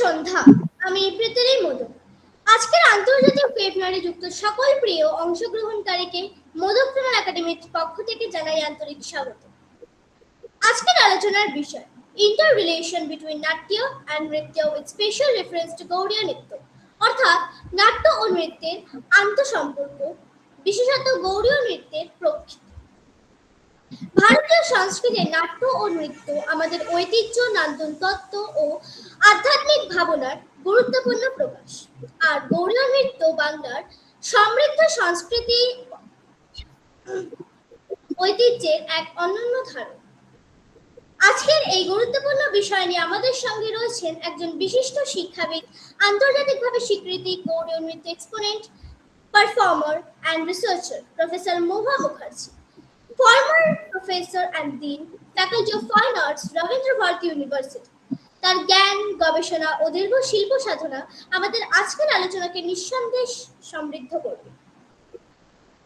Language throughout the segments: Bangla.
সন্ধ্যা। আমি প্রীতিরই মধু। আজকের আন্তর্জাতিক ওয়েবিনারে যুক্ত সকল প্রিয় অংশগ্রহণকারীকে মধুপ্রেমা একাডেমির পক্ষ থেকে জানাই আন্তরিক স্বাগত। আজকের আলোচনার বিষয় ইন্টার রিলেশন বিটুইন নাট্য অ্যান্ড নৃত্য উইথ স্পেশাল রেফারেন্স টু গৌড়ীয় নৃত্য, অর্থাৎ নাট্য ও নৃত্যের আন্তঃসম্পর্ক, বিশেষত গৌড়ীয় নৃত্যের প্রকৃতি। ভারতীয় সংস্কৃতির নাট্য ও নৃত্য আমাদের ঐতিহ্য, নান্দন তত্ত্ব ও আধ্যাত্মিক ভাবনার গুরুত্বপূর্ণ প্রকাশ, আর গৌড়ীয় নৃত্য বাংলার সমৃদ্ধ সংস্কৃতি ঐতিহ্যের এক অনন্য ধারণ। আজকের এই গুরুত্বপূর্ণ বিষয় নিয়ে আমাদের সঙ্গে রয়েছেন একজন বিশিষ্ট শিক্ষাবিদ, আন্তর্জাতিকভাবে স্বীকৃতি Gaudiya Nritya exponent, performer and researcher professor Moha Mukherjee, former professor and dean, faculty of fine arts, Rabindra Bharati University. তার জ্ঞান, গবেষণা ও দীর্ঘ শিল্প সাধনা আমাদের আজকের আলোচনাকে নিঃসন্দেহে সমৃদ্ধ করবে।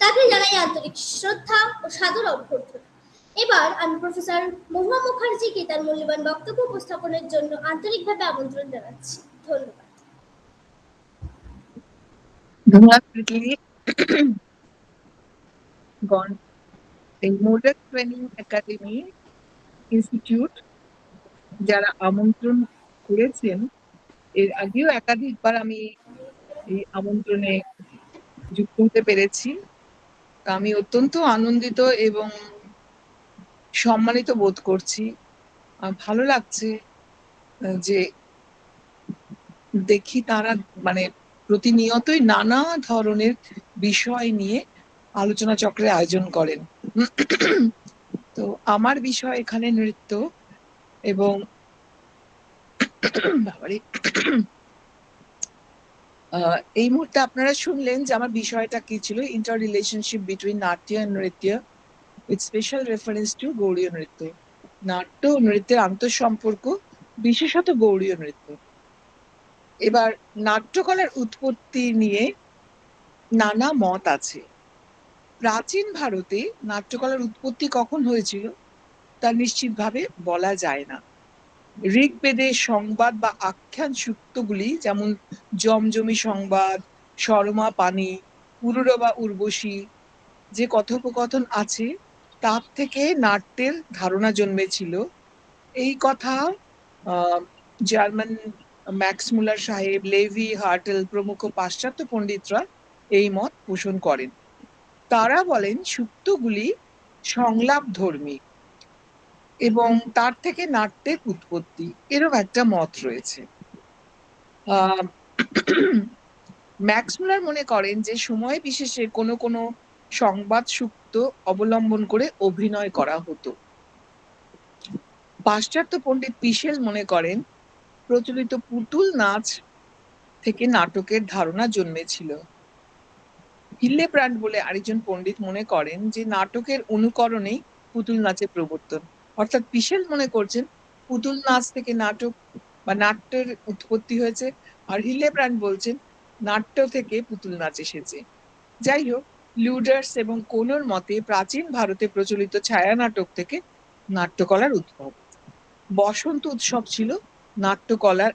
তাকে জানাই আন্তরিক শ্রদ্ধা ও সাদর অভ্যর্থনা। এবার আমি প্রফেসর মোহা মুখার্জিকে তার মূল্যবান বক্তব্য উপস্থাপনের জন্য আন্তরিকভাবে আমন্ত্রণ জানাচ্ছি। ধন্যবাদ। এই মোডাল ট্রেনিং একাডেমি ইনস্টিটিউট যারা আমন্ত্রণ করেছেন, এর আগেও একাধিকবার আমি এই আমন্ত্রণে যুক্ত হতে পেরেছি। আমি অত্যন্ত আনন্দিত এবং সম্মানিত বোধ করছি। ভালো লাগছে যে দেখি তারা প্রতিনিয়তই নানা ধরনের বিষয় নিয়ে আলোচনা চক্রের আয়োজন করেন। তো আমার বিষয় এখানে নৃত্য, এবং এই মুহূর্তে আপনারা শুনলেন যে আমার বিষয়টা কি ছিল, ইন্টার রিলেশনশিপ বিটুইন নাট্য এন্ড নৃত্য উইথ স্পেশাল রেফারেন্স টু গৌড়ীয় নৃত্য। নাট্য ও নৃত্যের আন্তঃসম্পর্ক, বিশেষত গৌড়ীয় নৃত্য। এবার নাট্যকলার উৎপত্তি নিয়ে নানা মত আছে। প্রাচীন ভারতে নাট্যকলার উৎপত্তি কখন হয়েছিল তা নিশ্চিতভাবে বলা যায় না। ঋগ্বেদে সংবাদ বা আখ্যান সূক্তগুলি, যেমন জমজমি সংবাদ, সরমা পানি, পুরুরবা উর্বশী, যে কথোপকথন আছে তার থেকে নাট্যের ধারণা জন্মেছিল। এই কথা জার্মান ম্যাক্স মুলার সাহেব, লেভি, হার্টেল প্রমুখ পাশ্চাত্য পণ্ডিতরা এই মত পোষণ করেন। তারা বলেন সূক্তগুলি সংলাপ ধর্মী এবং তার থেকে নাট্যের উৎপত্তি, এরকম একটা মত রয়েছে। ম্যাক্স মুলার মনে করেন যে সময় বিশেষে কোনো কোনো সংবাদ সূক্ত অবলম্বন করে অভিনয় করা হতো। পাশ্চাত্য পণ্ডিত পিশেল মনে করেন প্রচলিত পুতুল নাচ থেকে নাটকের ধারণা জন্মেছিল। হিল্লেব্রান্ড বলে আরেকজন পণ্ডিত মনে করেন যে নাটকের অনুকরণেই পুতুল নাচের প্রবর্তন। অর্থাৎ পিশেল মনে করছেন পুতুল নাচ থেকে নাটক বা নাট্যের উৎপত্তি হয়েছে, আর হিল্লেব্রান্ড বলছেন নাট্য থেকে পুতুল নাচ এসেছে। যাই হোক, লুডার্স এবং কোনোর মতে প্রাচীন ভারতে প্রচলিত ছায়া নাটক থেকে নাট্যকলার উদ্ভব। বসন্ত উৎসব ছিল নাট্যকলার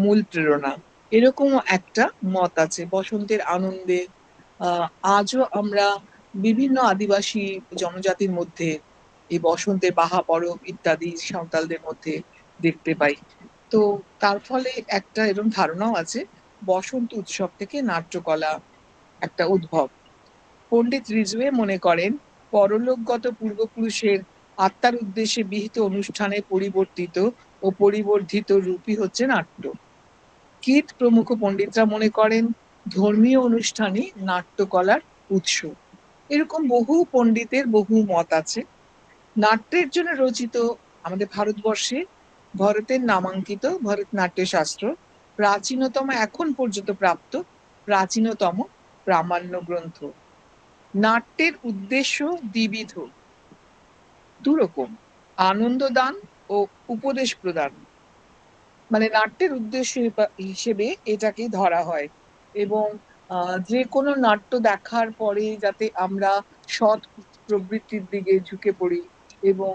মূল প্রেরণা, এরকমও একটা মত আছে। বসন্তের আনন্দে আজও আমরা বিভিন্ন আদিবাসী জনজাতির মধ্যে এই বসন্তের বাহা পরব ইত্যাদি সাঁওতালদের মধ্যে দেখতে পাই। তো তার ফলে একটা এরকম ধারণাও আছে বসন্ত উৎসব থেকে নাট্যকলা একটা উদ্ভব। পণ্ডিত রিজওয়ে মনে করেন পরলোকগত পূর্বপুরুষের আত্মার উদ্দেশ্যে বিহিত অনুষ্ঠানে পরিবর্তিত ও পরিবর্ধিত রূপই হচ্ছে নাট্য। কীট প্রমুখ পণ্ডিতরা মনে করেন ধর্মীয় অনুষ্ঠানই নাট্যকলার উৎস। এরকম বহু পণ্ডিতের বহু মত আছে। নাট্যের জন্য রচিত আমাদের ভারতবর্ষে ভরতের নামাঙ্কিত ভরতনাট্য শাস্ত্র প্রাচীনতম, এখন পর্যন্ত প্রাপ্ত প্রাচীনতম প্রামাণ্য গ্রন্থ। নাট্যের উদ্দেশ্য দ্বিবিধ, দুরকম: আনন্দদান ও উপদেশ প্রদান। নাট্যের উদ্দেশ্য হিসেবে এটাকে ধরা হয়, এবং যে কোনো নাট্য দেখার পরে যাতে আমরা সৎ প্রবৃত্তির দিকে ঝুঁকে পড়ি এবং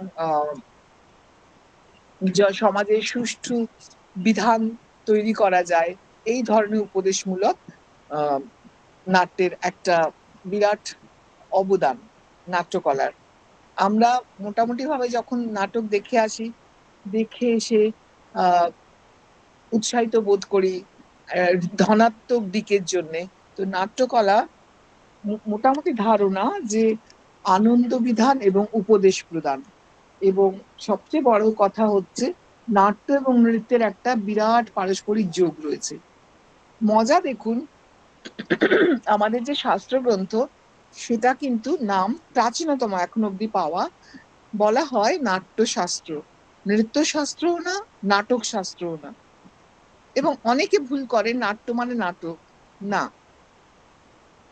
সমাজের সুষ্ঠু বিধান তৈরি করা যায়, এই ধরনের উপদেশমূলক নাট্যের একটা বিরাট অবদান নাট্যকলার। আমরা মোটামুটি ভাবে যখন নাটক দেখে আসি, দেখে এসে আহ উৎসাহিত বোধ করি ধনাত্মক দিকের জন্য। তো নাট্যকলা মোটামুটি ধারণা যে আনন্দ বিধান এবং উপদেশ প্রদান, এবং সবচেয়ে বড় কথা হচ্ছে নাট্য এবং নৃত্যের একটা বিরাট পারস্পরিক যোগ রয়েছে। মজা দেখুন, আমাদের যে শাস্ত্রগ্রন্থ সেটা কিন্তু নাম প্রাচীনতম এখন অব্দি পাওয়া, বলা হয় নাট্যশাস্ত্র। নৃত্যশাস্ত্রও না, নাটক শাস্ত্রও না। এবং অনেকে ভুল করে নাট্য মানে নাটক। না,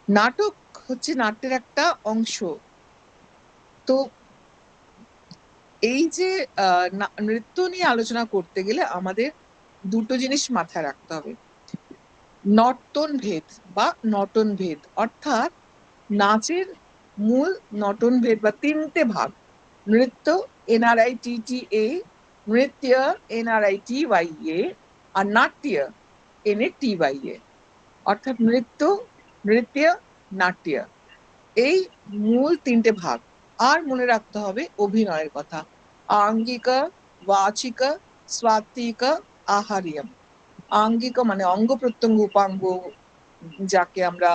নাটক হচ্ছে নাট্যের একটা অংশ। তো এই যে নৃত্য নিয়ে আলোচনা করতে গেলে আমাদের দুটো জিনিস মাথায় রাখতে হবে। নর্তন ভেদ বা নটন ভেদ, অর্থাৎ নাচের মূল নটন ভেদ বা তিনটে ভাগ: নৃত্য NRITTA, নৃত্য NRITYA, আর নাট্য NATYA। অর্থাৎ নৃত্য, নৃত্য, নাট্য, এই মূল তিনটে ভাগ। আর মনে রাখতে হবে অভিনয়ের কথা: আঙ্গিক, বাচিক, স্বাত্বিক, আহার্যম। আঙ্গিক মানে অঙ্গ প্রত্যঙ্গ উপাঙ্গ, যাকে আমরা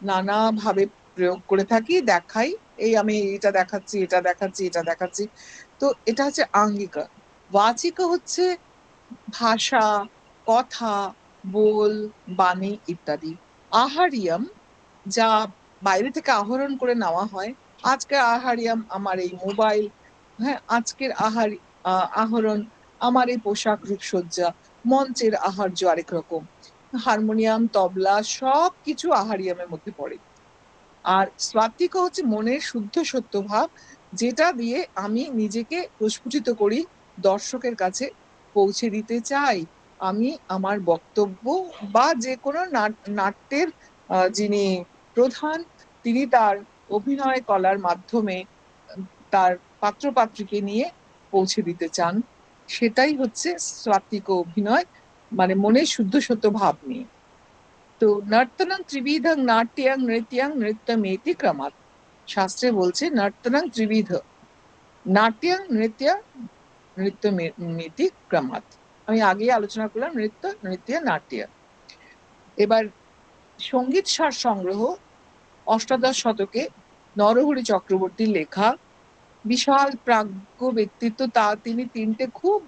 নানাভাবে প্রয়োগ করে থাকি, দেখাই, এই আমি এটা দেখাচ্ছি, এটা দেখাচ্ছি, এটা দেখাচ্ছি। তো এটা হচ্ছে আঙ্গিকা। বাচিক হচ্ছে ভাষা, কথা, বোল, বাণী ইত্যাদি। আহার্যম যা বাইরে থেকে আহরণ করে নেওয়া হয়। আজকের আহার্যম আমার এই মোবাইল, হ্যাঁ, আজকের আহরণ আমার এই পোশাক রূপসজ্জা, মঞ্চের আহার্য আরেক রকম, হারমোনিয়াম, তবলা সব কিছু আহার্যমের মধ্যে পড়ে। আর স্বাত্বিক হচ্ছে মনের শুদ্ধ সত্য ভাব, যেটা দিয়ে আমি নিজেকে প্রস্ফুটিত করি, দর্শকের কাছে পৌঁছে দিতে চাই। আমি আমার বক্তব্য বা যে কোনো নাট্যের যিনি প্রধান, তিনি তার অভিনয় কলার মাধ্যমে তার পাত্রপাত্রীকে নিয়ে পৌঁছে দিতে চান। সেটাই হচ্ছে স্বাত্বিক অভিনয়, মানে মনের শুদ্ধ সত্য ভাব নিয়ে। তো নর্তনং ত্রিবিধং নাট্যং নৃত্যং নৃত্যমেতি ক্রমাৎ। শাস্ত্রে বলছে নর্তনং ত্রিবিধ, নাট্যং নৃত্য নৃত্যমেতি ক্রমাৎ। আমি আগেই আলোচনা করলাম নৃত্য, নৃত্য, নাট্য। এবার সঙ্গীত সার সংগ্রহ, অষ্টাদশ শতকে নরহরি চক্রবর্তীর লেখা, বিশাল প্রাজ্ঞ ব্যক্তিত্ব। তিনি তিনটে খুব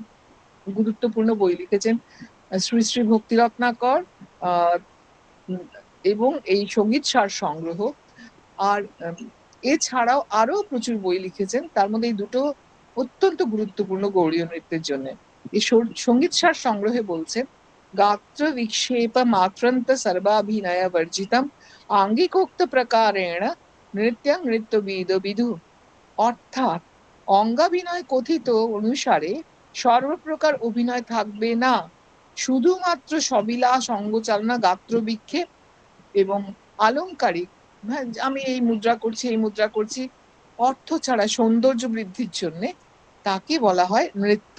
গুরুত্বপূর্ণ বই লিখেছেন: শ্রী শ্রী ভক্তি রত্নাকর, আহ এবং এই সঙ্গীত সার সংগ্রহ। আর এছাড়াও আরো প্রচুর বই লিখেছেন, তার মধ্যে এই দুটো অত্যন্ত গুরুত্বপূর্ণ গৌড়ীয় নৃত্যের জন্য। এই সঙ্গীত সার সংগ্রহে বলছে, গাত্র বিক্ষেপ মাত্রান্ত সর্বাভিনয় বর্জিতম আঙ্গিকোক্ত প্রকারেণ নৃত্যং নৃত্যবিদ বিদু। অর্থাৎ অঙ্গাভিনয় কথিত অনুসারে সর্বপ্রকার অভিনয় থাকবে না, শুধুমাত্র সবিলাস অঙ্গচালনা, গাত্র বিক্ষেপ এবং আলংকারিক, হ্যাঁ, আমি এই মুদ্রা করছি, এই মুদ্রা করছি, অর্থ ছাড়া সৌন্দর্য বৃদ্ধির জন্য, তাকে বলা হয় নৃত্য।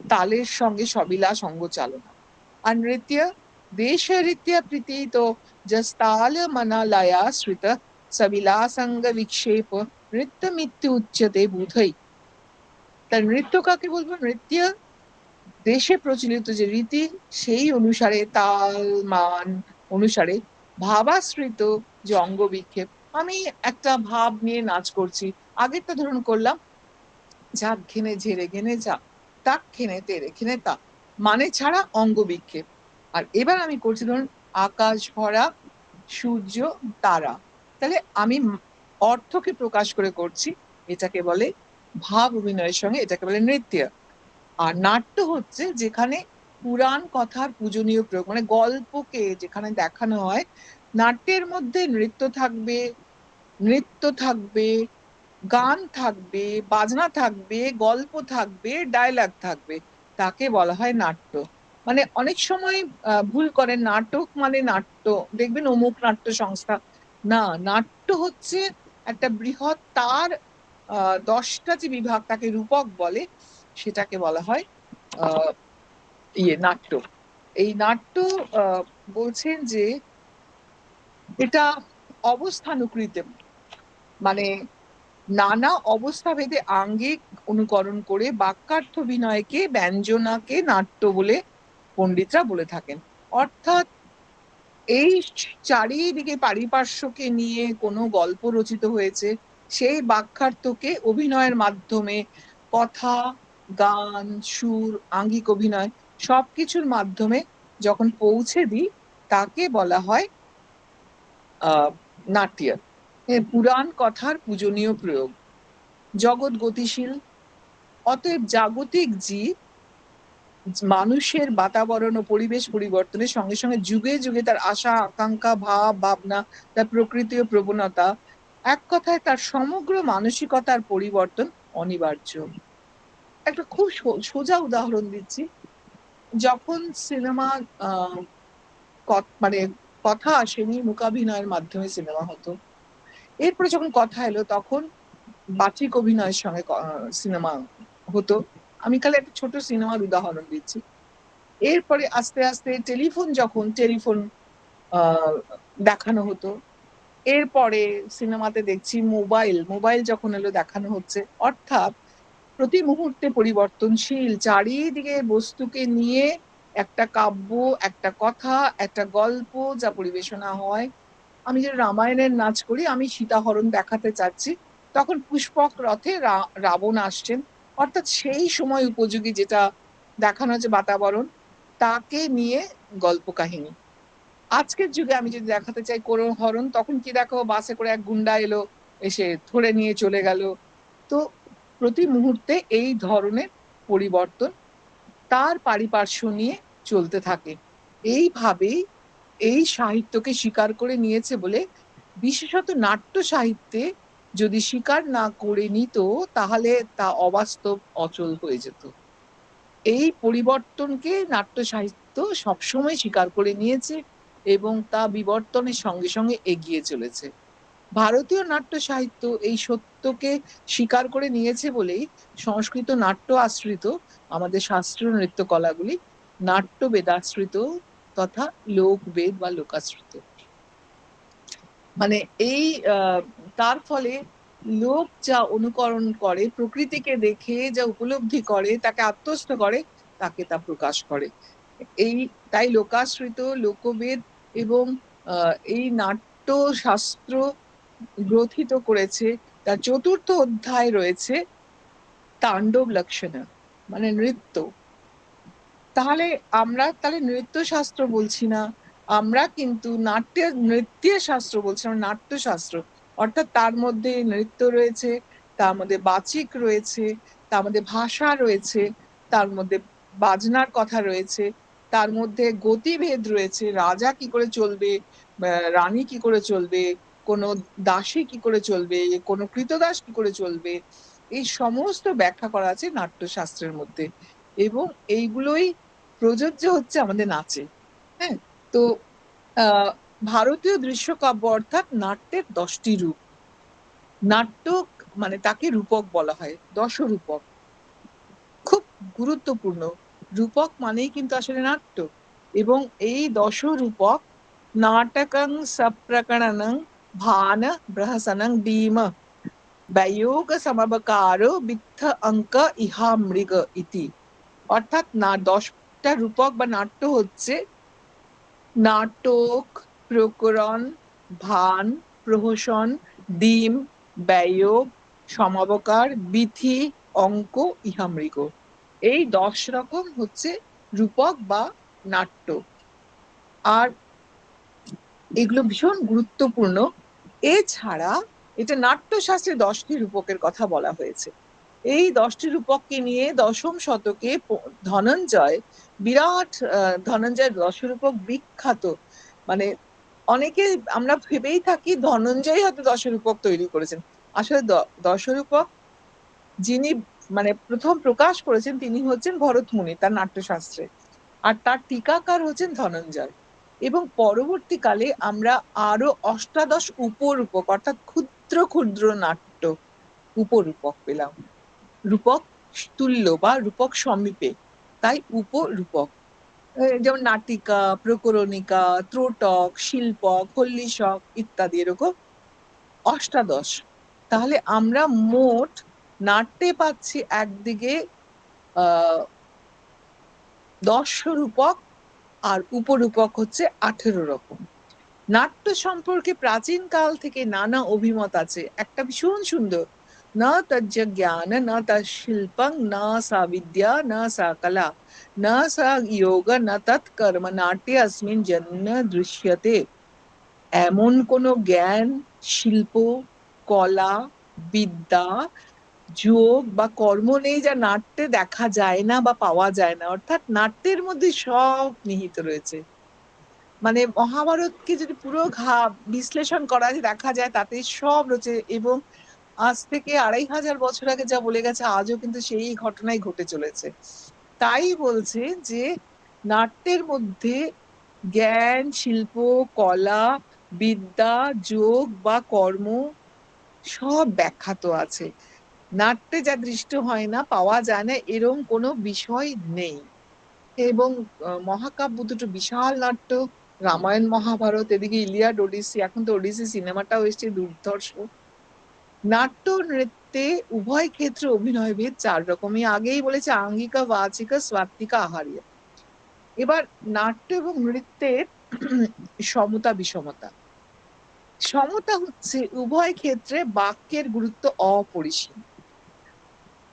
তালের সঙ্গে সবিলাস অঙ্গচালনা। আর নৃত্য দেশ রীত্য প্রীতিত যস্তাল মনালয়া শ্রিত সবিলাসঙ্গ বিক্ষেপ নৃত্যমিত্যু উচ্যতে বুধৈ। তার নৃত্য কাকে বলবো? নৃত্য দেশে প্রচলিত যে রীতি, সেই অনুসারে তাল মান অনুসারে ভাবাশ্রিত যে অঙ্গ বিক্ষেপ। আমি একটা ভাব নিয়ে নাচ করছি, আগেরটা ধরুন করলাম ঝাঁক ঘেনে ঝেড়ে ঘেনে যা, তাক ঘেনে তেরে ঘেনে তা, মানে ছাড়া অঙ্গ বিক্ষেপ। আর এবার আমি করছি ধরুন আকাশ ভরা সূর্য তারা, তাহলে আমি অর্থকে প্রকাশ করে করছি, এটাকে বলে ভাব অভিনয়ের সঙ্গে, এটাকে বলে নৃত্য। আর নাট্য হচ্ছে যেখানে পুরাণ কথার পূজনীয় প্রয়োগ, মানে গল্পকে যেখানে দেখানো হয়। নাট্যের মধ্যে নৃত্য থাকবে, নৃত্য থাকবে, গান থাকবে, বাজনা থাকবে, গল্প থাকবে, ডায়লগ থাকবে, তাকে বলা হয় নাট্য। মানে অনেক সময় ভুল করে, নাটক মানে নাট্য, দেখবেন অমুক নাট্য সংস্থা। না, নাট্য হচ্ছে একটা বৃহৎ, তার 10টা যে বিভাগ, তাকে রূপক বলে, সেটাকে বলা হয় নাট্য। এই নাট্য বলছেন যে এটা অবস্থানুকৃত, মানে নানা অবস্থা ভেদে আঙ্গিক অনুকরণ করে বাক্যার্থ বিনয়কে ব্যঞ্জনাকে নাট্য বলে পণ্ডিতরা বলে থাকেন। অর্থাৎ এই চারিদিকে পারিপার্শ্বকে নিয়ে কোনো গল্প রচিত হয়েছে, সেই বাক্যার্থকে অভিনয়ের মাধ্যমে কথা, গান, সুর, আঙ্গিক অভিনয় সবকিছুর মাধ্যমে যখন পৌঁছে দিই তাকে বলা হয় নাট্য। পুরাণ কথার পূজনীয় প্রয়োগ। জগৎ গতিশীল, অতএব জাগতিক জীব মানুষের বাতাবরণ ও পরিবেশ পরিবর্তনের সঙ্গে সঙ্গে যুগে যুগে তার আশা আকাঙ্ক্ষা ভাব ভাবনা, তার প্রকৃতি ও প্রবণতা, এক কথায় তার সমগ্র মানসিকতার পরিবর্তন অনিবার্য। একটা খুব সোজা উদাহরণ দিচ্ছি। যখন সিনেমা মানে কথা আসেনি, মূকাভিনয়ের মাধ্যমে সিনেমা হতো, এরপরে যখন কথা এলো তখন বাচিক অভিনয়ের সঙ্গে সিনেমা হতো। আমি খালি একটা ছোট সিনেমার উদাহরণ দিচ্ছি। এরপরে আস্তে আস্তে টেলিফোন দেখানো হতো। এরপরে সিনেমাতে দেখছি মোবাইল যখন এলো দেখানো হচ্ছে। অর্থাৎ প্রতি মুহূর্তে পরিবর্তনশীল, চারিদিকে বস্তুকে নিয়ে একটা কাব্য, একটা কথা, একটা গল্প যা পরিবেশনা হয়। আমি যে রামায়ণের নাচ করি, আমি সীতাহরণ দেখাতে চাচ্ছি, তখন পুষ্পক রথে রাবণ আসছেন। অর্থাৎ সেই সময় উপযোগী যেটা দেখানো হচ্ছে বাতাবরণ, তাকে নিয়ে গল্প কাহিনী। আজকের যুগে আমি যদি দেখাতে চাই কোনো হরণ, তখন কি দেখো, বাসে করে এক গুন্ডা এলো, এসে ধরে নিয়ে চলে গেল। তো প্রতি মুহূর্তে এই ধরনের পরিবর্তন তার পারিপার্শ্ব নিয়ে চলতে থাকে। এইভাবেই এই সাহিত্যকে স্বীকার করে নিয়েছে বলে, বিশেষত নাট্য সাহিত্যে যদি স্বীকার না করে নিত তাহলে তা অবাস্তব, অচল হয়ে যেত। এই পরিবর্তনকে নাট্য সাহিত্য সবসময় স্বীকার করে নিয়েছে এবং তা বিবর্তনের সঙ্গে সঙ্গে এগিয়ে চলেছে। ভারতীয় নাট্য সাহিত্য এই সত্যকে স্বীকার করে নিয়েছে বলেই সংস্কৃত নাট্য আশ্রিত আমাদের শাস্ত্রীয় নৃত্য কলাগুলি নাট্য বেদাশ্রিত তথা লোকবেদ বা লোকাশ্রিত। মানে এই তার ফলে লোক যা অনুকরণ করে, প্রকৃতিকে দেখে যা উপলব্ধি করে, তাকে আত্মস্থ করে, তাকে তা প্রকাশ করে। এই তাই লোকাশ্রিত, লোকবেদ এবং এই নাট্য শাস্ত্র গ্রথিত করেছে। তার চতুর্থ অধ্যায় রয়েছে তাণ্ডব লক্ষণা, মানে নৃত্য। তাহলে আমরা নৃত্য শাস্ত্র বলছি না, আমরা কিন্তু নৃত্যের শাস্ত্র বলছি, আমরা নাট্যশাস্ত্র। অর্থাৎ তার মধ্যে নৃত্য রয়েছে, তার মধ্যে বাচিক রয়েছে, তার মধ্যে ভাষা রয়েছে, তার মধ্যে বাজনার কথা রয়েছে, তার মধ্যে গতিভেদ রয়েছে, রাজা কি করে চলবে, রানী কি করে চলবে, কোনো দাসী কি করে চলবে, কোনো কৃতদাস কি করে চলবে, এই সমস্ত ব্যাখ্যা করা আছে নাট্যশাস্ত্রের মধ্যে। এবং এইগুলোই প্রযোজ্য হচ্ছে আমাদের নাচে। হ্যাঁ, তো আহ ভারতীয় দৃশ্যকাব্য অর্থাৎ নাট্যের 10টি রূপ। নাট্য মানে তাকে রূপক বলা হয়, দশরূপক, খুব গুরুত্বপূর্ণ। রূপক মানেই কিন্তু আসলে নাট্য। এবং এই দশরূপক নাটকং সপ্রকরণং ভান প্রহসনং ভীম ব্যয়োগ সমবকার বিত্থ অঙ্ক ইহা মৃগ ইতি। অর্থাৎ না 10টা রূপক বা নাট্য হচ্ছে নাটক, প্রকরণ, ভান, প্রহসন, ডিম, ব্যয়োগ, সমাবকার, বিথি, অঙ্ক, ইহামৃগ। এই 10 রকম হচ্ছে রূপক বা নাট্য। আর এগুলো ভীষণ গুরুত্বপূর্ণ। এছাড়া এটা নাট্যশাস্ত্রে 10টি রূপকের কথা বলা হয়েছে। এই 10টি রূপককে নিয়ে দশম শতকে ধনঞ্জয় বিরাট, ধনঞ্জয়ের দশরূপক বিখ্যাত। মানে অনেকে আমরা ভেবেই থাকি ধনঞ্জয় হয়তো দশরূপক তৈরি করেছেন। আসলে দশরূপক যিনি মানে প্রথম প্রকাশ করেছেন তিনি হচ্ছেন ভরতমুনি তার নাট্যশাস্ত্রে, আর তার টিকাকার হচ্ছেন ধনঞ্জয়। এবং পরবর্তীকালে আমরা আরো অষ্টাদশ উপরূপক অর্থাৎ ক্ষুদ্র ক্ষুদ্র নাট্য উপরূপক পেলাম, রূপক তুল্য বা রূপক সমীপে, তাই উপরূপক। যেমন নাটিকা, প্রকরণিকা, ত্রোটক, শিল্পক, হল্লীশক ইত্যাদি, এরকম অষ্টাদশ। তাহলে আমরা মোট নাট্যে পাচ্ছি একদিকে 10 রূপক, আর উপরূপক হচ্ছে 18 রকম। নাট্য সম্পর্কে প্রাচীন কাল থেকে নানা অভিমত আছে। একটা ভীষণ সুন্দর, না তজ্জ জ্ঞান না তৎ শিল্পং না সা বিদ্যা না সা কলা না সা যোগ না তৎ কর্ম নাট্যে अस्मिन জন্য দৃশ্যতে। এমন কোনো জ্ঞান, শিল্প, কলা, বিদ্যা, যোগ বা কর্ম নেই যা নাট্যে দেখা যায় না বা পাওয়া যায় না। অর্থাৎ নাট্যের মধ্যে সব নিহিত রয়েছে। মানে মহাভারতকে যদি পুরো বিশ্লেষণ করা যায়, দেখা যায় তাতে সব রয়েছে। এবং আজ থেকে 2500 বছর আগে যা বলে গেছে, আজও কিন্তু সেই ঘটনাই ঘটে চলেছে। তাই বলছে যে নাট্যের মধ্যে জ্ঞান, শিল্প, কলা, বিদ্যা, যোগ বা কর্ম সব ব্যাখ্যাত আছে। নাট্যে যা দৃষ্ট হয় না, পাওয়া যায় না, এরকম কোনো বিষয় নেই। এবং মহাকাব্য দুটো বিশাল নাট্য, রামায়ণ মহাভারত, এদিকে ইলিয়াড ওডিসি, এখন তো ওডিসি সিনেমাটাও এসছে, দুর্ধর্ষ। নাট্য নৃত্যে উভয় ক্ষেত্রে অভিনয়ভেদ 4 রকমই, আগেই বলেছে, আঙ্গিকা, বাচিকা, স্বাত্বিকা, আহার্য। এবার নাট্য এবং নৃত্যের সমতা বিষমতা। সমতা হচ্ছে উভয় ক্ষেত্রে বাক্যের গুরুত্ব অপরিসীম।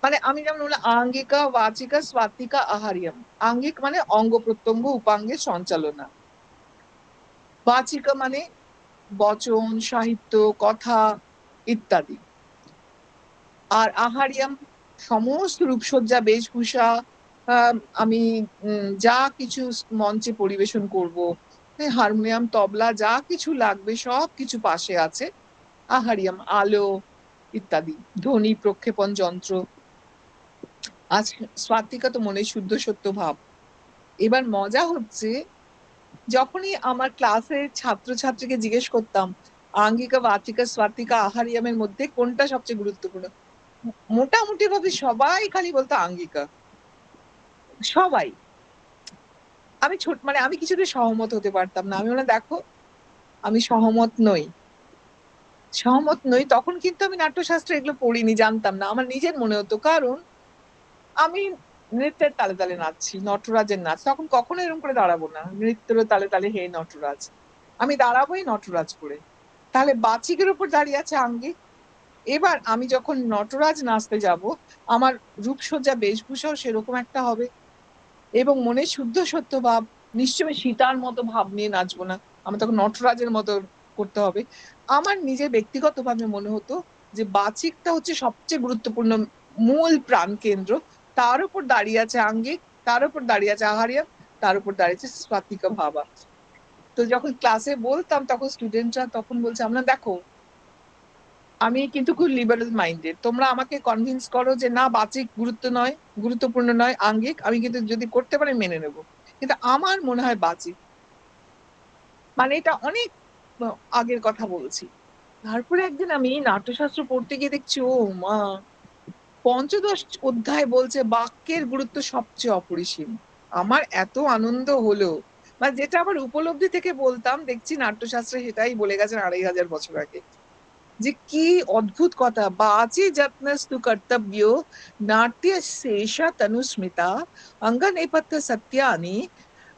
মানে আমি যেমন বললাম আঙ্গিকা, বাচিকা, স্বাত্বিকা, আহার্যম। আঙ্গিক মানে অঙ্গ প্রত্যঙ্গ উপাঙ্গের সঞ্চালনা। বাচিকা মানে বচন, সাহিত্য, কথা ইত্যাদি। আর আহার্যম সমস্ত রূপসজ্জা, বেশভূষা, আমি যা কিছু মঞ্চে পরিবেশন করব, হারমোনিয়াম, তবলা, যা কিছু লাগবে সব কিছু পাশে আছে। আহার্যম আলো ইত্যাদি, ধ্বনি, প্রক্ষেপণ যন্ত্র। আজ স্বাত্বিকা তো মনে শুদ্ধ সত্য ভাব। এবার মজা হচ্ছে, যখনই আমার ক্লাসে ছাত্রছাত্রীকে জিজ্ঞেস করতাম আঙ্গিকা, বাচিকা, স্বাত্বিকা, আহার্যমের মধ্যে কোনটা সবচেয়ে গুরুত্বপূর্ণ, মোটামুটি ভাবে সবাই খালি বলতো আঙ্গিকা। সবাই। আমি মানে আমি কিছুতে সহমত হতে পারতাম না। আমি বললাম, দেখো, আমি সহমত নই, সহমত নই। তখন কিন্তু আমি নাট্যশাস্ত্র এগুলো পড়িনি, জানতাম না। আমার নিজের মনে হতো, কারণ আমি নৃত্যের তালে তালে নাচছি, নটরাজের নাচ, তখন কখনো এরকম করে দাঁড়াবো না নৃত্যের তালে তালে হে নটরাজ। আমি দাঁড়াবোই নটরাজ করে। তাহলে বাচিকের উপর দাঁড়িয়ে আছে আঙ্গিক। এবার আমি যখন নটরাজ নাচতে যাব, আমার রূপসজ্জা, বেশভূষাও সেরকম একটা হবে। এবং মনে শুদ্ধ সত্য ভাব, নিশ্চয়ই সীতার মতো ভাব নিয়ে নাচবো না, আমার তখন নটরাজের মতো করতে হবে। আমার নিজের ব্যক্তিগত ভাবে মনে হতো যে বাচিকটা হচ্ছে সবচেয়ে গুরুত্বপূর্ণ, মূল প্রাণ কেন্দ্র। তার উপর দাঁড়িয়ে আছে আঙ্গিক, তার উপর দাঁড়িয়ে আছে আহার্য, তার উপর দাঁড়িয়েছে স্বাত্বিকা ভাবা। তো যখন ক্লাসে বলতাম, তখন স্টুডেন্টরা তখন বলছে, আমরা দেখো, আমি কিন্তু খুব লিবারেল মাইন্ডেড, তোমরা আমাকে কনভিন্স করো যে না, বাচিক গুরুত্বপূর্ণ নয়, আঙ্গিক আমি কিন্তু যদি করতে পারি মেনে নেব, কিন্তু আমার মনে হয় বাচিক। মানে এটা অনেক আগের কথা বলছি। তারপরে একদিন আমি নাট্যশাস্ত্র পড়তে গিয়ে দেখছি, ও মা, পঞ্চদশ অধ্যায় বলছে বাক্যের গুরুত্ব সবচেয়ে অপরিসীম। আমার এত আনন্দ হলো, মানে যেটা আমার উপলব্ধি থেকে বলতাম, দেখছি নাট্যশাস্ত্রে সেটাই বলে গেছেন 2500 বছর আগে। যে কি অদ্ভুত কথা, বাচি যত্নস্তু কর্তব্য নাট্য শেষা তনুস্মিতা অঙ্গ নেপথ্য সত্যানি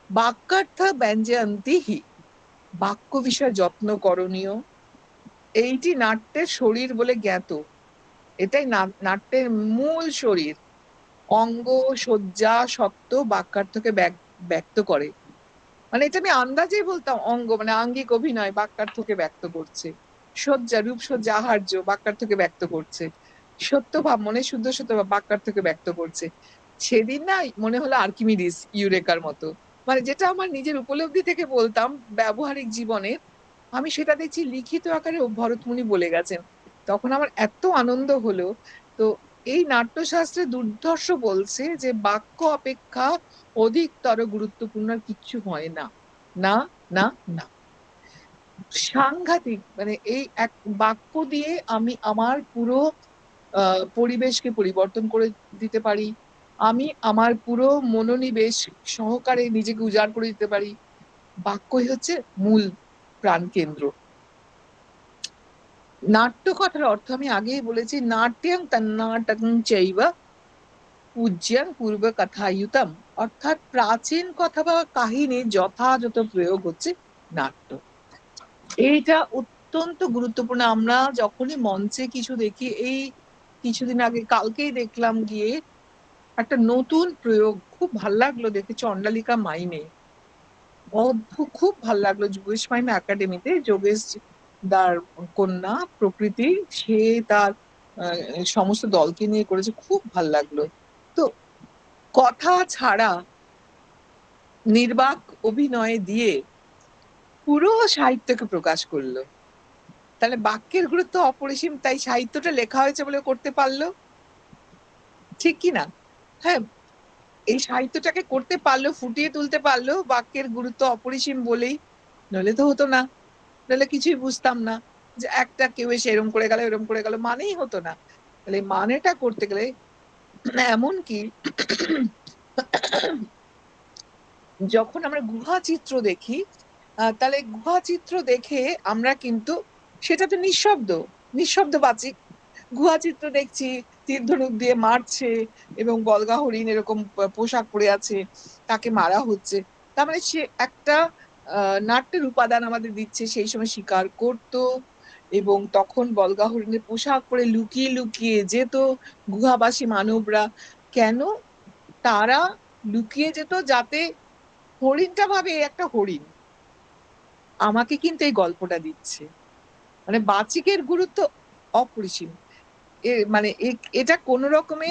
বাক্যার্থ ব্যঞ্জয়ন্তি হি। বাক্য বিষয়ে যত্ন করণীয়, এইটি নাট্যের শরীর বলে জ্ঞাত। এটাই নাট্যের মূল শরীর। অঙ্গ, সজ্জা, সত্য বাক্যার্থকে ব্যক্ত করে। মানে এটা আমি আন্দাজেই বলতাম, অঙ্গ মানে আঙ্গিক অভিনয় বাক্যার্থকে ব্যক্ত করছে, সজ্জা, রূপসজ্জা, আহার্য বাক্যার্থকে ব্যক্ত করছে, সত্যভাব, মনে শুদ্ধ সত্যভাব বাক্যার্থকে ব্যক্ত করছে। সেদিন না মনে হলো আর্কিমিডিস, ইউরেকার মতো। মানে যেটা আমার নিজের উপলব্ধি থেকে বলতাম ব্যবহারিক জীবনে, আমি সেটা দেখছি লিখিত আকারে ভরতমুনি বলে গেছেন। তখন আমার এত আনন্দ হলো। তো এই নাট্যশাস্ত্রে দুর্ধর্ষ বলছে যে বাক্য অপেক্ষা অধিকতর গুরুত্বপূর্ণ আর কিচ্ছু হয় না। না, না, না। সাংঘাতিক। মানে এই এক বাক্য দিয়ে আমি আমার পুরো পরিবেশকে পরিবর্তন করে দিতে পারি, আমি আমার পুরো মনোনিবেশ সহকারে নিজেকে উজাড় করে দিতে পারি। বাক্যই হচ্ছে মূল প্রাণকেন্দ্র। নাট্য কথার অর্থ আমি আগেই বলেছি, নাট্যং তন্নাটকং চৈব পূজ্যং পূর্ব কথায়ুতম, অর্থাৎ প্রাচীন কথা বা কাহিনীর যথাযথ প্রয়োগ হচ্ছে নাট্য। এইটা অত্যন্ত গুরুত্বপূর্ণ। আমরা যখনই মঞ্চে কিছু দেখি, এই কিছুদিন আগে কালকেই দেখলাম গিয়ে একটা নতুন প্রয়োগ, খুব ভাল লাগলো দেখে, চণ্ডালিকা মাইমে। অদ্ভুত, খুব ভাল লাগলো। যোগেশ মাইমে একাডেমিতে যোগেশ দার কন্যা প্রকৃতি, সে তার সমস্ত দলকে নিয়ে করেছে, খুব ভাল লাগলো। তো কথা ছাড়া নির্বাক অভিনয় দিয়ে পুরো সাহিত্যকে প্রকাশ করলো। তাহলে বাক্যের গুরুত্ব অপরিসীম, তাই সাহিত্যটা লেখা হয়েছে বলে করতে পারলো, ঠিক কি না? হ্যাঁ, এই সাহিত্যটাকে করতে পারলো, ফুটিয়ে তুলতে পারলো বাক্যের গুরুত্ব অপরিসীম বলেই। নইলে তো হতো না, নইলে কিছুই বুঝতাম না, যে একটা কেউ এসে এরম করে গেল এরম করে গেল, মানেই হতো না। তাহলে মানেটা করতে গেলে, এমনকি যখন আমরা গুহা চিত্র দেখি, তাহলে গুহা চিত্র দেখে আমরা কিন্তু, সেটা তো নিঃশব্দ বাচিক। গুহা চিত্র দেখছি, তীর ধনুক দিয়ে মারছে এবং বলগা হরিণ এরকম পোশাক পরে আছে, তাকে মারা হচ্ছে। তার মানে সে একটা নাট্যের উপাদান আমাদের দিচ্ছে। সেই সময় শিকার করতো এবং তখন বলগা হরিণের পোশাক পরে লুকিয়ে লুকিয়ে যেত গুহাবাসী মানবরা। কেন তারা লুকিয়ে যেত? যাতে হরিণটা ভাবে এ একটা হরিণ, আমাকে কিন্তু এই গল্পটা দিচ্ছে। মানে বাচিকের গুরুত্ব অপরিসীম। মানে এটা কোনো রকমে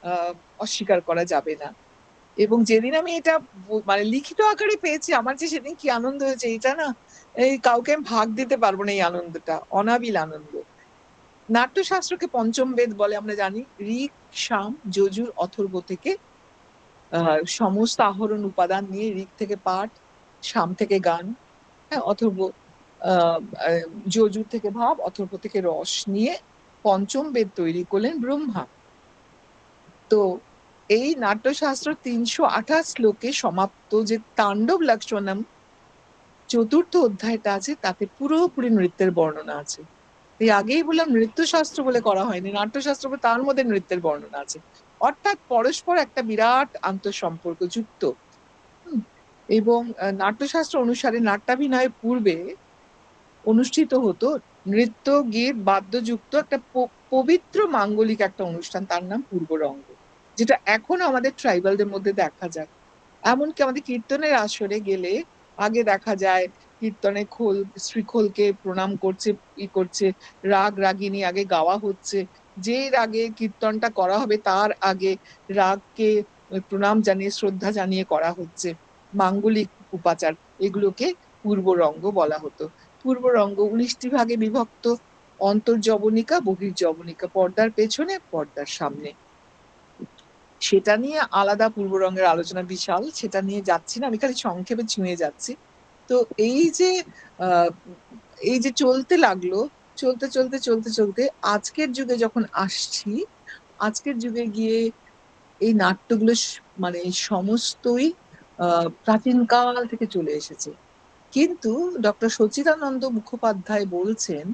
আহ অস্বীকার করা যাবে না। এবং যেদিন আমি এটা মানে লিখিত আকারে পেয়েছি, আমার যে সেদিন কি আনন্দ হয়েছে, এটা না, এই কাউকে আমি ভাগ দিতে পারবো না। এই আনন্দটা অনাবিল আনন্দ। নাট্যশাস্ত্রকে পঞ্চম বেদ বলে আমরা জানি। ঋক, সাম, যজুর, অথর্ব থেকে সমস্ত আহরণ উপাদান নিয়ে, ঋক থেকে পাঠ, সাম থেকে গান, হ্যাঁ, অথর্ব আহ যজুর থেকে ভাব, অথর্ব থেকে রস নিয়ে পঞ্চম বেদ তৈরি করলেন ব্রহ্মা। তো এই নাট্যশাস্ত্র 328 শ্লোকে সমাপ্ত যে তাণ্ডব লক্ষণম চতুর্থ অধ্যায়টা আছে, তাতে পুরোপুরি নৃত্যের বর্ণনা আছে। এই আগেই বললাম নৃত্যশাস্ত্র বলে করা হয়নি, নাট্যশাস্ত্র বলে, তার মধ্যে নৃত্যের বর্ণনা আছে। অর্থাৎ পরস্পর একটা বিরাট আন্তঃসম্পর্ক যুক্ত। এবং নাট্যশাস্ত্র অনুসারে নাট্যাভিনয়ের পূর্বে অনুষ্ঠিত হতো নৃত্য, গীত, বাদ্যযুক্ত একটা পবিত্র মাঙ্গলিক একটা অনুষ্ঠান, তার নাম পূর্বরঙ্গ, যেটা এখনো আমাদের ট্রাইবালদের মধ্যে দেখা যায়। এমনকি আমাদের কীর্তনের আসরে গেলে আগে দেখা যায় কীর্তনে শ্রীখোলকে প্রণাম করছে, করছে, রাগ রাগিনী আগে গাওয়া হচ্ছে। যে রাগে কীর্তনটা করা হবে তার আগে রাগকে প্রণাম জানিয়ে, শ্রদ্ধা জানিয়ে করা হচ্ছে। মাঙ্গলিক উপাচার, এগুলোকে পূর্বরঙ্গ বলা হতো। পূর্বরঙ্গ 19টি ভাগে বিভক্ত: অন্তর্জবনিকা, বহির্জবনিকা, পর্দার পেছনে, পর্দার সামনে। সেটা নিয়ে আলাদা পূর্বরঙ্গের আলোচনা বিশাল, সেটা নিয়ে যাচ্ছি না, আমি খালি সংক্ষেপে ছুঁয়ে যাচ্ছি। তো আহ এই যে চলতে লাগলো, চলতে চলতে চলতে চলতে আজকের যুগে যখন আসছি, আজকের যুগে গিয়ে এই নাট্যগুলো মানে সমস্তই প্রাচীনকাল থেকে চলে এসেছে। কিন্তু ডক্টর সচিদানন্দ মুখোপাধ্যায় বলছেন,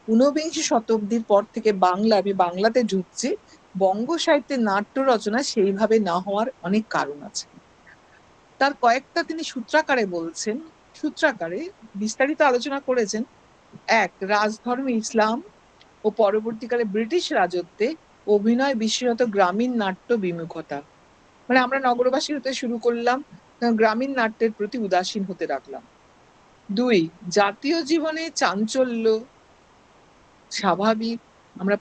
ঊনবিংশ শতাব্দীর পর থেকে আমি বাংলাতে ঢুকছি, বঙ্গ সাহিত্যের নাট্য রচনা সেইভাবে না হওয়ার অনেক কারণ আছে। তার কয়েকটা তিনি সূত্রাকারে বলছেন, সূত্রাকারে বিস্তারিত আলোচনা করেছেন। এক, রাজধর্মে ইসলাম ও পরবর্তীকালে ব্রিটিশ রাজত্বে অভিনয় বিশেষত গ্রামীণ নাট্য বিমুখতা। মানে আমরা নগরবাসী হতে শুরু করলাম, গ্রামীণ নাট্যের প্রতি উদাসীন হতে রাখলাম। দুই, জাতীয় জীবনে চাঞ্চল্য স্বাভাবিক, আমরা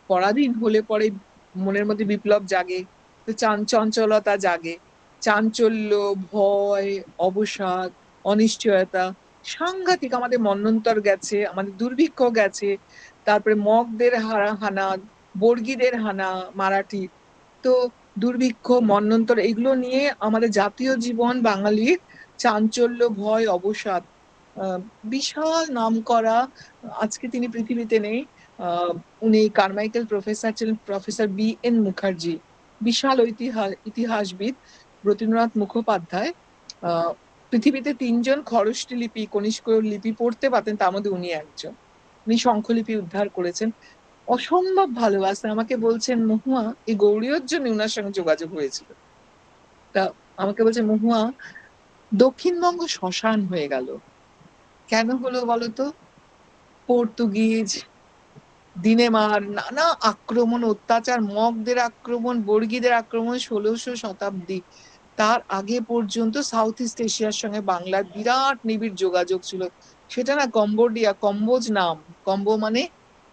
পরাধীন হলে পরে মনের মধ্যে বিপ্লব জাগে, তো চঞ্চলতা জাগে, চাঞ্চল্য, ভয়, অবসাদ, অনিশ্চয়তা সাংঘাতিক। আমাদের মন্বন্তর গেছে, আমাদের দুর্ভিক্ষ গেছে, তারপরে মগদের হানা, বর্গীদের হানা, মারাঠি, তো দুর্ভিক্ষ, মন্বন্তর, এগুলো নিয়ে আমাদের জাতীয় জীবন বাঙালির চাঞ্চল্য, ভয়, অবসাদ। বিশাল নাম করা, আজকে তিনি পৃথিবীতে নেই, উনি কারমাইকেল প্রফেসর ছিলেন, প্রফেসর বি এন মুখার্জি। বিশাল ইতিহাসবিদ ব্রতীন্দ্রনাথ মুখোপাধ্যায় পৃথিবীতে 3জন খরষ্টি লিপি কনিষ্ক লিপি পড়তে পারতেন, তার মধ্যে উনি একজন। উনি শঙ্খলিপি উদ্ধার করেছেন, অসম্ভব ভালোবাসতেন। আমাকে বলছেন, মহুয়া, এই গৌরীয়র জন্য ওনার সঙ্গে যোগাযোগ হয়েছিল। তা আমাকে বলছে, মহুয়া, দক্ষিণবঙ্গ শ্মশান হয়ে গেল। কেন হলো বলতো? পর্তুগিজ, দিনেমার নানা আক্রমণ, অত্যাচার, মগদের আক্রমণ, বর্গীদের আক্রমণ, 1600 শতাব্দী। তার আগে পর্যন্ত সাউথ ইস্ট এশিয়ার সঙ্গে বাংলার বিরাট নিবিড় যোগাযোগ ছিল। সেটা না কম্বোডিয়া, কম্বোজ নাম, কম্বো মানে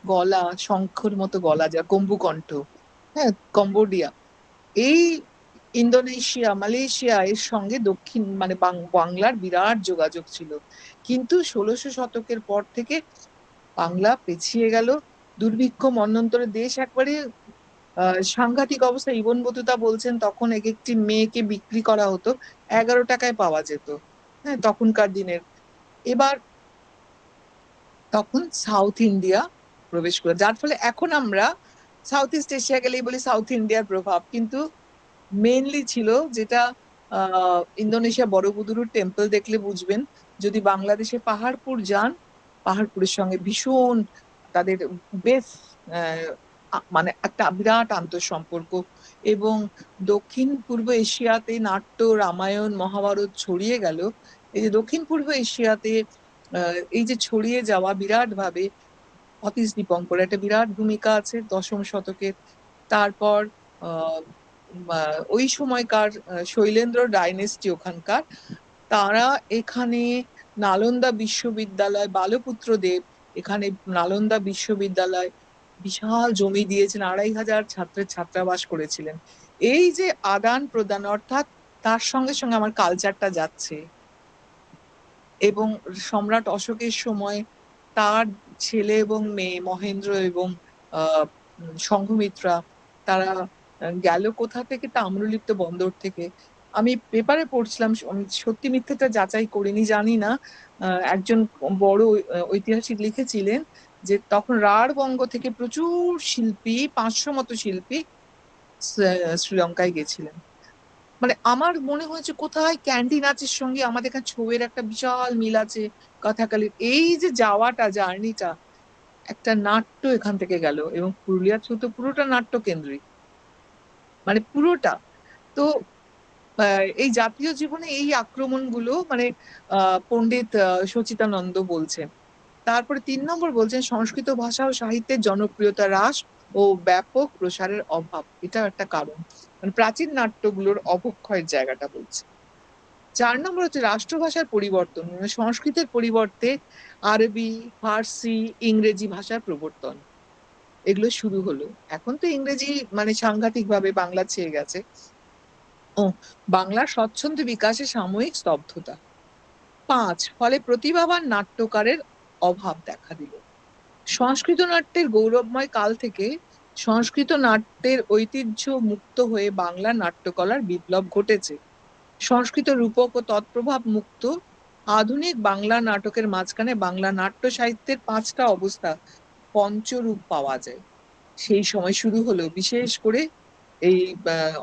গলা, শঙ্খের মতো গলা, যা কম্বুকণ্ঠ, হ্যাঁ, কম্বোডিয়া। এই ইন্দোনেশিয়া, মালয়েশিয়া এর সঙ্গে দক্ষিণ মানে বাংলার বিরাট যোগাযোগ ছিল। কিন্তু 1600 শতকের পর থেকে বাংলা পেছিয়ে গেল। দুর্ভিক্ষ, মন্বন্তরে দেশ একবারে সাংঘাতিক অবস্থা। ইবন বতুতা বলছেন তখন এক একটি মেয়েকে বিক্রি করা হতো, 11 টাকায় পাওয়া যেত, হ্যাঁ, তখনকার দিনের। এবার তখন সাউথ ইন্ডিয়া প্রবেশ করে, যার ফলে এখন আমরা সাউথ ইস্ট এশিয়া গেলেই বলি সাউথ ইন্ডিয়ার প্রভাব, কিন্তু মেনলি ছিল যেটা ইন্দোনেশিয়া বড়বুদুরুর টেম্পল দেখলে বুঝবেন। যদি বাংলাদেশে পাহাড়পুর যান, পাহাড়পুরের সঙ্গে ভীষণ তাদের বেশ মানে একটা বিরাট আন্তঃসম্পর্ক। এবং দক্ষিণ পূর্ব এশিয়াতে নাট্য, রামায়ণ, মহাভারত ছড়িয়ে গেল। এই যে দক্ষিণ পূর্ব এশিয়াতে এই যে ছড়িয়ে যাওয়া বিরাট ভাবে, অতীশ দীপঙ্কর একটা বিরাট ভূমিকা আছে 10ম শতকের। তারপর আহ ওই সময়কার শৈলেন্দ্র ডাইনেস্টি ওখানকার, তারা এখানে নালন্দা বিশ্ববিদ্যালয়, বালপুত্র দেব এখানে নালন্দা বিশ্ববিদ্যালয় বিশাল জমি দিয়েছেন, 2500 ছাত্রের ছাত্রাবাস করেছিলেন। এই যে আদান প্রদান, অর্থাৎ তার সঙ্গে সঙ্গে আমার কালচারটা যাচ্ছে। এবং সম্রাট অশোকের সময় তার ছেলে এবং মেয়ে মহেন্দ্র এবং সংঘমিত্রা, তারা গেল কোথা থেকে? তাম্রলিপ্ত বন্দর থেকে। আমি পেপারে পড়ছিলাম, আমি সত্যি মিথ্যেটা যাচাই করিনি, জানি না। একজন বড় ঐতিহাসিক লিখেছিলেন যে তখন রাঢ়বঙ্গ থেকে প্রচুর শিল্পী, 500 মতো শিল্পী শ্রীলঙ্কায় গেছিলেন। মানে আমার মনে হয়েছে কোথায় ক্যান্ডি নাচের সঙ্গে আমাদের এখানে ছৌয়ের একটা বিশাল মিল আছে, কথাকালির। এই যে যাওয়াটা, জার্নিটা, একটা নাট্য এখান থেকে গেল। এবং পুরুলিয়া ছৌ তো পুরোটা নাট্য কেন্দ্রিক, মানে পুরোটা। তো এই জাতীয় জীবনে এই আক্রমণগুলো মানে পণ্ডিত সচিতানন্দ বলছেন। তারপরে 3 নম্বর বলছেন, সংস্কৃত ভাষা ও সাহিত্যের জনপ্রিয়তা হ্রাস ও ব্যাপক প্রসারের অভাব, এটা একটা কারণ। মানে প্রাচীন নাট্যগুলোর অবক্ষয়ের জায়গাটা বলছে। 4 নম্বর হচ্ছে রাষ্ট্রভাষার পরিবর্তন, মানে সংস্কৃতের পরিবর্তে আরবি, ফার্সি, ইংরেজি ভাষার প্রবর্তন, এগুলো শুরু হলো। এখন তো ইংরেজি মানে সাংঘাতিক ভাবে বাংলা ছেয়ে গেছে। ও বাংলার স্বচ্ছন্দ বিকাশে সাময়িক স্তব্ধতা। 5, ফলে প্রতিভাবান নাট্যকারের অভাব দেখা দিল। সংস্কৃত নাট্যের গৌরবময় কাল থেকে সংস্কৃত নাট্যের ঐতিহ্য মুক্ত হয়ে বাংলা নাট্যকলার বিপ্লব ঘটেছে। সংস্কৃত রূপক ও তৎপ্রভাব মুক্ত আধুনিক বাংলা নাটকের মাঝখানে বাংলা নাট্য সাহিত্যের 5টা অবস্থা, পঞ্চরূপ পাওয়া যায়। সেই সময় শুরু হলো বিশেষ করে এই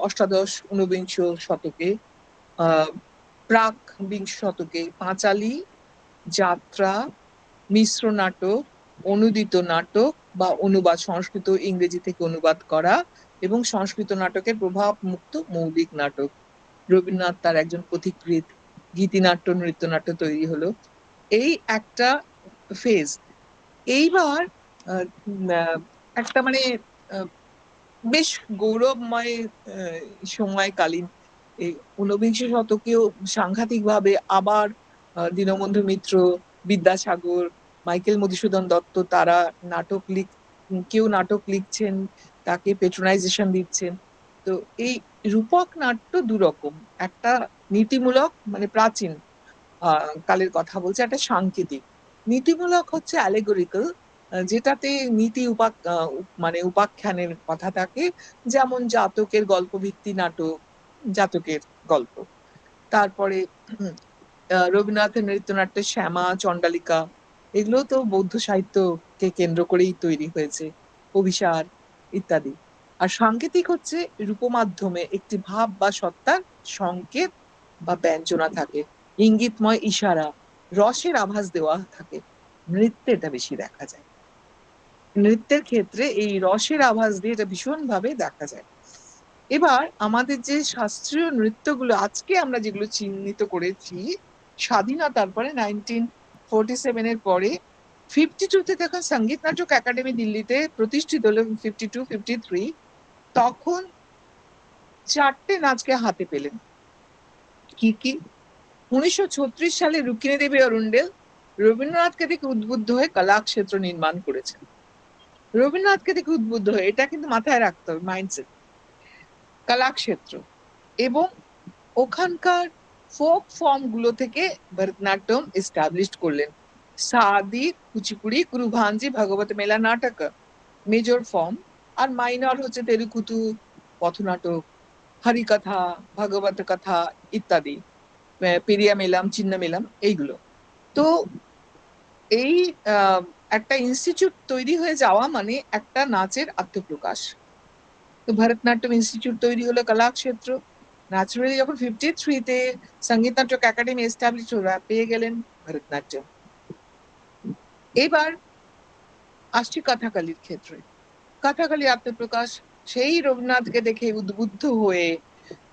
অষ্টাদশ ঊনবিংশ শতকে, আহ প্রাক বিংশ শতকে পাঁচালী, যাত্রা, মিশ্র নাটক, অনুদিত নাটক বা অনুবাদ, সংস্কৃত ইংরেজি থেকে অনুবাদ করা, এবং সংস্কৃত নাটকের প্রভাব মুক্ত মৌলিক নাটক। রবীন্দ্রনাথ তার একজন পথিকৃৎ, গীতিনাট্য, নৃত্যনাট্য তৈরি হলো। এই একটা ফেজ। এইবার একটা মানে বেশ গৌরবময় সময়কালীন এই ঊনবিংশ শতকেও সাংঘাতিক ভাবে আবার দীনবন্ধু মিত্র, বিদ্যাসাগর, মাইকেল মধুসূদন দত্ত, তারা নাটক কেউ নাটক লিখছেন, তাকে পেট্রোনাইজেশন দিচ্ছেন। তো এই রূপক নাট্য দুরকম, একটা নীতিমূলক মানে প্রাচীন কালের কথা বলছে, একটা সাংকেতিক। নীতিমূলক হচ্ছে অ্যালেগোরিক্যাল, যেটাতে নীতি মানে উপাখ্যানের কথা থাকে, যেমন জাতকের গল্পভিত্তি নাটক, জাতকের গল্প। তারপরে রবীন্দ্রনাথের নৃত্যনাট্যের শ্যামা, চণ্ডালিকা, এগুলো তো বৌদ্ধ সাহিত্যকে কেন্দ্র করেই তৈরি হয়েছে, অভিসার ইত্যাদি। আর সাংকেতিক হচ্ছে রূপমাধ্যমে একটি ভাব বা সত্তার সংকেত বা ব্যঞ্জনা থাকে, ইঙ্গিতময় ইশারা, রসের আভাস দেওয়া থাকে। নৃত্যে এটা বেশি দেখা যায়। নৃত্যের ক্ষেত্রে এই রসের আভাস দিয়ে এটা ভীষণভাবে দেখা যায়। এবার আমাদের যে শাস্ত্রীয় নৃত্যগুলো আজকে আমরা যেগুলো চিহ্নিত করেছি স্বাধীনতার পরে 1947 এর পরে, 52-তে যখন সঙ্গীত নাটক একাডেমি দিল্লিতে প্রতিষ্ঠিত হলো, 52-53, তখন 4টে নাচকে হাতে পেলেন। কি কি? 1936 সালে রুক্মিণী দেবী অরুন্ডেল রবীন্দ্রনাথকে দেখে উদ্বুদ্ধ হয়ে কলাক্ষেত্র নির্মাণ করেছেন। রবীন্দ্রনাথকে দেখে উদ্বুদ্ধ হয়ে, এটা কিন্তু মাথায় রাখতে হবে, মাইন্ডসেট। কলাক্ষেত্র এবং ওখানকার ফোক ফর্ম গুলো থেকে ভরতনাট্যম এস্টাবলিশ করলেন। সাদি, কুচিপুড়ি, কুরুভাঞ্জি, ভাগবত মেলা নাটক মেজর ফর্ম, আর মাইনর হচ্ছে তেলুকুতু, পথনাটক, হরিকথা, ভাগবত কথা ইত্যাদি, পেরিয়া মেলাম, চিন্ন মেলাম, এইগুলো। তো এই একটা ইনস্টিটিউট তৈরি হয়ে যাওয়া মানে একটা নাচের আত্মপ্রকাশ। তো ভরতনাট্যম ইনস্টিটিউট তৈরি হলো, কলাক্ষেত্র। ন্যাচুরালি যখন 53-তে সঙ্গীত নাটক একাডেমি এস্টাবলিশ হলো, পেয়ে গেলেন ভরতনাট্যম। এবার আসছি কথাকালির ক্ষেত্রে। কথাকালি আত্মপ্রকাশ, সেই রবীন্দ্রনাথকে দেখে উদ্বুদ্ধ হয়ে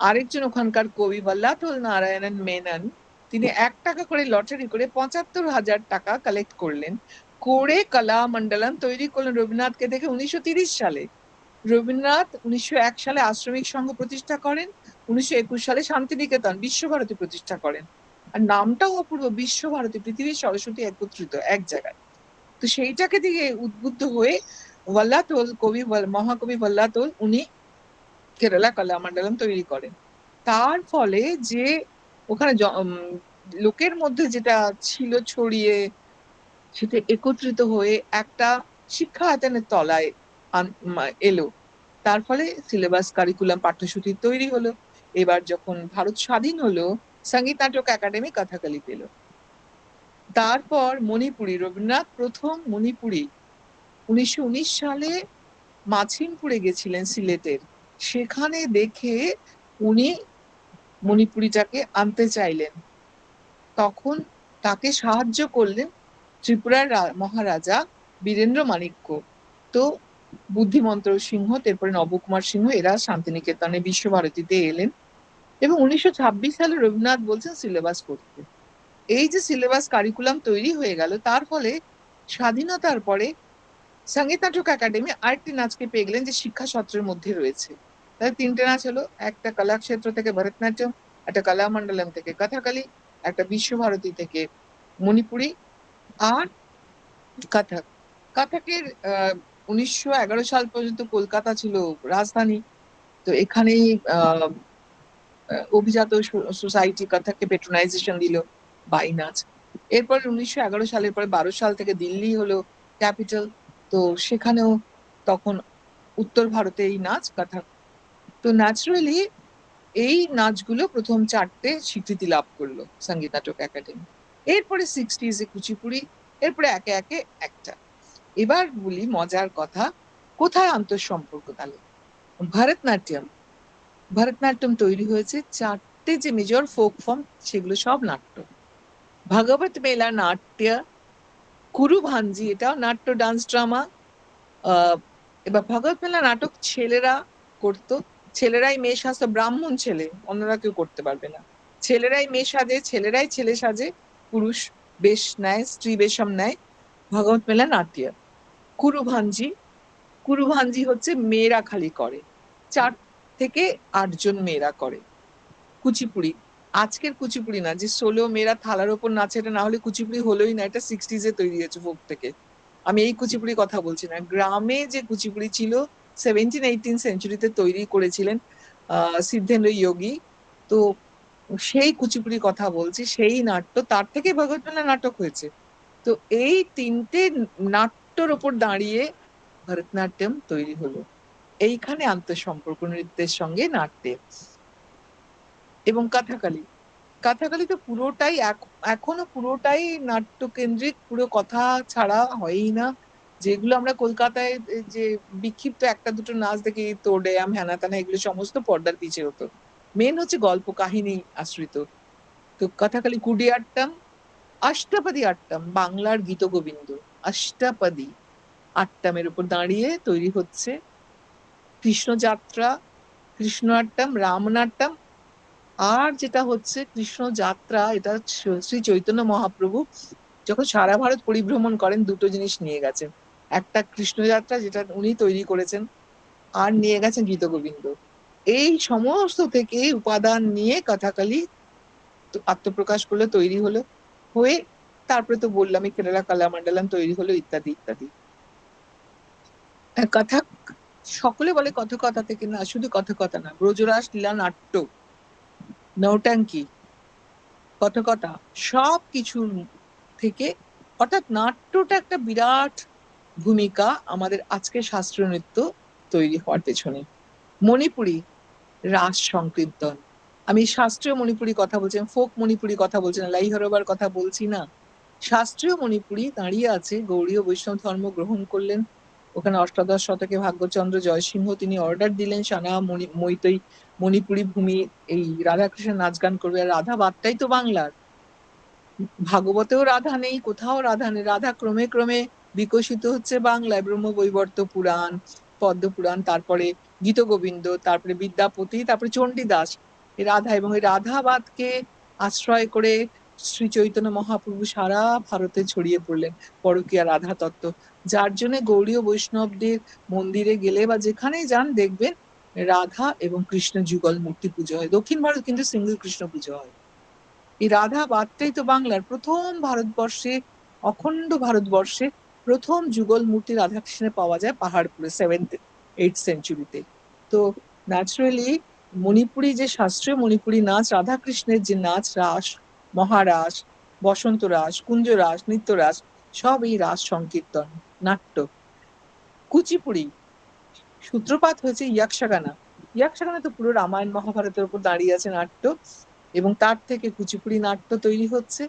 আরেকজন ওখানকার কবি বল্লাথল নারায়ণন মেনন, তিনি 1 টাকা করে লটারি করে 75,000 টাকা কালেক্ট করলেন, করে কলা মন্ডলম তৈরি করলেন রবীন্দ্রনাথকে দেখে 1930 সালে। রবীন্দ্রনাথ 1901 সালে আশ্রমিক সংঘ প্রতিষ্ঠা করেন, 1921 সালে শান্তিনিকেতন বিশ্বভারতী প্রতিষ্ঠা করেন। আর নামটাও অপূর্ব, বিশ্বভারতী, পৃথিবীর সরস্বতী একত্রিত এক জায়গায়। তো সেইটাকে দিকে উদ্বুদ্ধ হয়ে ওয়াল্লাথল কবি, মহাকবি ওয়াল্লাথল, উনি কেরালা কলামণ্ডলম তৈরি করেন। তার ফলে যে ওখানে লোকের মধ্যে যেটা ছিল ছড়িয়ে, সেটা একত্রিত হয়ে একটা শিক্ষা আয়তনের তলায় এলো। তার ফলে সিলেবাস, কারিকুলাম, পাঠ্যসূচি তৈরি হলো। এবার যখন ভারত স্বাধীন হলো, সঙ্গীত নাটক একাডেমি কথাকালি পেল। তারপর মণিপুরি, রবীন্দ্রনাথ প্রথম মণিপুরি 1919 সালে মাছিমপুরে গেছিলেন সিলেটের, সেখানে দেখে উনি মণিপুরিটাকে আনতে চাইলেন। তখন তাকে সাহায্য করলেন ত্রিপুরার মহারাজা বীরেন্দ্র মাণিক্য। তো বুদ্ধিমন্ত সিংহ, তারপরে নবকুমার সিংহ, এরা শান্তিনিকেতনে বিশ্বভারতীতে এলেন এবং 1926 সালে রবীন্দ্রনাথ বলছেন সিলেবাস করতে। এই যে সিলেবাস, কারিকুলাম তৈরি হয়ে গেল, তার ফলে স্বাধীনতার পরে সঙ্গীত নাটক একাডেমি আরেকটি নাচকে পেয়ে গেলেন যে শিক্ষা সত্রের মধ্যে রয়েছে। তাহলে 3টে নাচ হলো, একটা কলাক্ষেত্র থেকে ভরতনাট্যম, একটা কলামণ্ডলম থেকে কথাকালি, একটা বিশ্বভারতী থেকে মণিপুরি, আর কথক। কথকের 1911 সাল পর্যন্ত কলকাতা ছিল রাজধানী। তো এখানেই অভিজাত সোসাইটি কথককে পেট্রোনাইজেশন দিল, বাই নাচ। এরপর 1911 সালের পরে 12 সাল থেকে দিল্লি হলো ক্যাপিটাল। তো সেখানেও তখন উত্তর ভারতে এই নাচ কথক। তো ন্যাচারালি এই নাচগুলো প্রথম 4টে স্বীকৃতি লাভ করলো সঙ্গীত নাটক একাডেমি। এরপরে 60s কুচিপুড়ি, এরপরে একে একে একটা। এবার বলি মজার কথা, কোথায় আন্তঃসম্পর্ক তাহলে? ভরতনাট্যম, ভরতনাট্যম তৈরি হয়েছে 4টে যে মেজর ফোক ফর্ম, সেগুলো সব নাট্য। ভাগবত মেলা নাট্য, কুরুভাঞ্জি, এটাও নাট্য, ডান্স ড্রামা। এবার ভগবত মেলা নাটক ছেলেরা করতো, ছেলেরাই মেয়ে সাজতো, ব্রাহ্মণ ছেলে, অন্যরা কেউ করতে পারবে না। ছেলেরাই মেয়ে সাজে, ছেলেরাই ছেলে সাজে, পুরুষ বেশ নেয়, স্ত্রী বেশম নেয়। ভগবত মেলা নাট্য। কুরুভাঞ্জি, কুরুভাঞ্জি হচ্ছে মেয়েরা খালি করে, 4 থেকে 8 জন মেয়েরা করে। কুচিপুড়ি, আজকের কুচিপুড়ি না, যে সোলো মেয়েরা থালার ওপর নাচে, এটা না হলে কুচিপুড়ি হলোই না, এটা 60s তৈরি হয়েছে ফোক থেকে। আমি এই কুচিপুড়ি কথা বলছি না, গ্রামে যে কুচিপুড়ি ছিল 17-18 সেঞ্চুরিতে তৈরি করেছিলেন সিদ্ধেন্দ্র যোগী। তো সেই কুচিপুড়ি কথা বলছি, সেই নাট্য, তার থেকে ভগবতমেলা নাটক হয়েছে। তো এই 3টে নাট্যর ওপর দাঁড়িয়ে ভরতনাট্যম তৈরি হলো। এইখানে আন্তঃসম্পর্ক নৃত্যের সঙ্গে নাট্যের। এবং কথাকালি, কথাকালি তো পুরোটাই এখনো পুরোটাই নাট্যকেন্দ্রিক, পুরো কথা ছাড়া হয়ই না। যেগুলো আমরা কলকাতায় যে বিক্ষিপ্ত একটা দুটো নাচ দেখি, তোড়েয়াম হ্যানা ত্যানা, এগুলো সমস্ত পর্দার পিছে হতো। মেন হচ্ছে গল্প কাহিনী আশ্রিত। তো কথাখালি কুডিয়াট্টম, অষ্টাপদী আট্টম, বাংলার গীতগোবিন্দ। অষ্টাপদী আট্টমের উপর দাঁড়িয়ে তৈরি হচ্ছে কৃষ্ণযাত্রা, কৃষ্ণ আট্টম, রামনাট্যম। আর যেটা হচ্ছে কৃষ্ণ যাত্রা, এটা শ্রী চৈতন্য মহাপ্রভু যখন সারা ভারত পরিভ্রমণ করেন দুটো জিনিস নিয়ে গেছেন। একটা কৃষ্ণযাত্রা, যেটা উনি তৈরি করেছেন, আর নিয়ে গেছেন গীতগোবিন্দ। এই সমস্ত থেকে উপাদান নিয়ে কথাকালি আত্মপ্রকাশ করলো, তৈরি হলো, হয়ে তারপরে তো বললামই কেরালা কালামান্ডালাম তৈরি হলো, ইত্যাদি ইত্যাদি। কথা সকলে বলে কথকতা থেকে, না, শুধু কথকতা না, ব্রজরাস লীলা নাট্য, নৌটাঙ্কি, কথকতা, সব কিছুর থেকে, অর্থাৎ নাট্যটা একটা বিরাট ভূমিকা আমাদের আজকে শাস্ত্রীয় নৃত্য তৈরি হওয়ার পেছনে। মণিপুরী রাস সংকীর্তন, আমি শাস্ত্রীয় মণিপুরী কথা বলছি, ফোক মণিপুরী কথা বলছি না, লাইহরবার কথা বলছি না। শাস্ত্রীয় মণিপুরী দাঁড়িয়ে আছে, গৌড়ীয় বৈষ্ণব ধর্ম গ্রহণ করলেন ওখানে অষ্টাদশ শতকে ভাগ্যচন্দ্র জয়সিংহ তিনি অর্ডার দিলেন সানা মৈতৈ মণিপুরী ভূমি এই রাধাকৃষ্ণের নাচ গান করবে। আর রাধা বাদটাই তো বাংলার, ভাগবতেও রাধা নেই, কোথাও রাধা নেই, রাধা ক্রমে ক্রমে বিকশিত হচ্ছে বাংলায়, ব্রহ্মবৈবর্ত পুরাণ, পদ্ম পুরাণ, তারপরে গীতগোবিন্দ, তারপরে বিদ্যাপতি, তারপরে চণ্ডীদাস। এই রাধা এবং এই রাধাবাদকে আশ্রয় করে শ্রী চৈতন্য মহাপ্রভু সারা ভারতে ছড়িয়ে পড়লেন পরকীয়া রাধা তত্ত্ব। যার জন্য গৌড়ীয় বৈষ্ণবদের মন্দিরে গেলে বা যেখানেই যান দেখবেন রাধা এবং কৃষ্ণ যুগল মূর্তি পুজো হয়। দক্ষিণ ভারত কিন্তু সিঙ্গল কৃষ্ণ পুজো হয়। এই রাধা বাদটাই তো বাংলার প্রথম, ভারতবর্ষে, অখণ্ড ভারতবর্ষে প্রথম যুগল মূর্তি রাধাকৃষ্ণের পাওয়া যায় পাহাড়পুরে 7th-8th সেঞ্চুরিতে। তো ন্যাচারালি মণিপুরী যে শাস্ত্রীয় মণিপুরী নাচ, রাধাকৃষ্ণের যে নাচ, রাস, মহারাস, বসন্ত রাস, কুঞ্জ রাস, নৃত্য রাস, সব এই রাস সংকীর্তন নাট্য। কুচিপুড়ি সূত্রপাত হয়েছে ইয়াক্ষগানা। ইয়াক্ষগানা তো পুরো রামায়ণ মহাভারতের উপর দাঁড়িয়ে আছে নাট্য, এবং তার থেকে কুচিপুড়ি নাট্য তৈরি হচ্ছে।